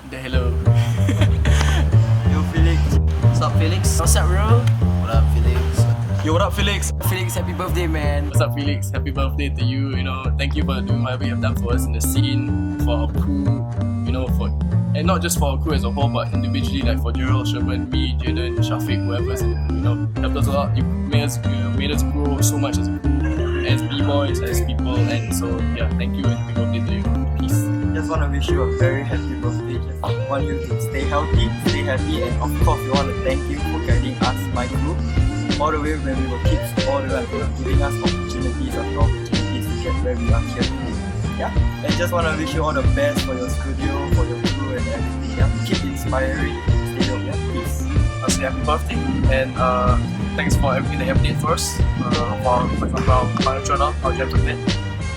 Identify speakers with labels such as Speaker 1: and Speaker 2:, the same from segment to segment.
Speaker 1: The hello.
Speaker 2: Yo, Felix. What's up, Felix?
Speaker 1: What's up, bro?
Speaker 2: What up, Felix?
Speaker 3: Yo, what up, Felix?
Speaker 2: Felix, happy birthday, man.
Speaker 1: What's up, Felix? Happy birthday to you. You know, thank you for doing whatever you have done for us in the scene, for our crew. You know, and not just for our crew as a whole, but individually, like for Gerald, Sherman, me, Jaden, Shafiq, whoever's in it. You know, helped us a lot. You made us grow so much as a crew, as b-boys, as people, and so yeah, thank you and happy birthday to you. Peace.
Speaker 2: Just want to wish you a very happy birthday. Just want you to stay healthy, stay happy, and of course, we want to thank you for guiding us, my crew, all the way when we were kids, all the way until giving us opportunities after opportunities to get where we are here today. Yeah, and just want to wish you all the best for your studio, for your crew, and everything. Yeah, keep inspiring, stay up, yeah, peace.
Speaker 1: I'll say happy birthday and thanks for everything that you have did for us, for example our final showdown, our jam tournament,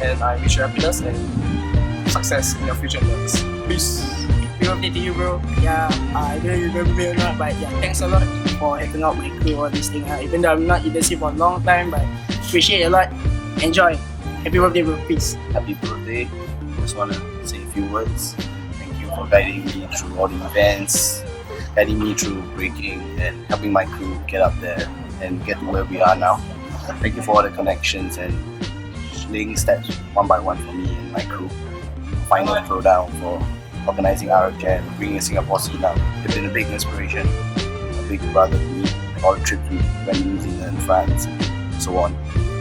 Speaker 1: and I wish you happiness and success in your future endeavors. Peace.
Speaker 4: Happy birthday to you, bro. Yeah, I don't know you remember me or not, but yeah, thanks a lot for helping out my crew, all these things. Even though I'm not in the scene for a long time, but appreciate it a lot. Enjoy. Happy birthday, bro. Peace.
Speaker 5: Happy birthday. Just want to say a few words. Thank you for guiding me through all the events, guiding me through breaking and helping my crew get up there and get to where we are now. Thank you for all the connections and laying steps one by one for me and my crew. Final throwdown for organizing our jam, bringing Singapore scene up. You've been a big inspiration, a big brother to me. All the trips we went to New Zealand, France, and so on.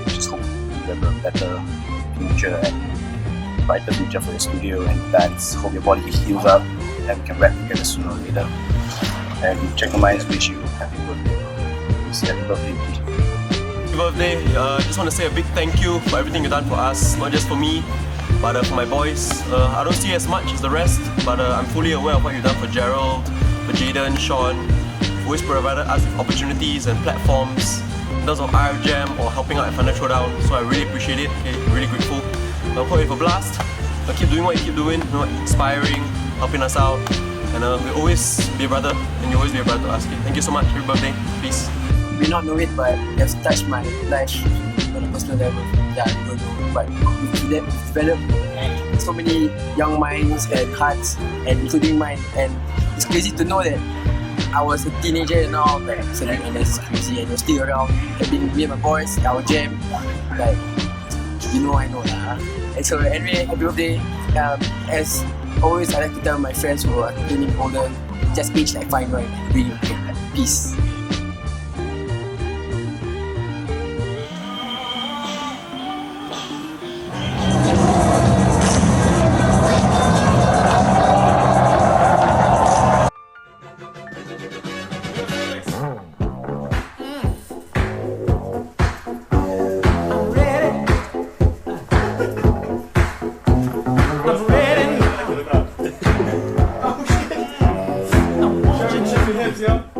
Speaker 5: Just hope you have a better future and brighter future for your studio and dance. Hope your body heals up and we can rap together sooner or later. And Check Your Minds wish you happy birthday. Wish you happy birthday, please.
Speaker 3: Happy birthday. Just want to say a big thank you for everything you've done for us, not just for me, but for my boys. I don't see as much as the rest, but I'm fully aware of what you've done for Gerald, for Jaden, Sean. You've always provided us with opportunities and platforms in terms of IR Jam or helping out at Final Showdown, so I really appreciate it. Okay, really grateful. I hope you have a blast. Keep doing what you keep doing, you know, inspiring, helping us out, and we'll always be a brother, and you'll always be a brother to us. Okay? Thank you so much. Happy birthday. Peace.
Speaker 4: You may not know it, but it has touched my life on a personal level. Yeah, I don't know, but we've developed so many young minds and hearts, and including mine. And it's crazy to know that I was a teenager and now I'm like serving NS, crazy, and you're still around. Helping me and my boys, our jam, like you know, I know lah. And so anyway, happy birthday. As always, I like to tell my friends who are turning older, just age like fine wine, really okay. Peace.
Speaker 6: Yeah.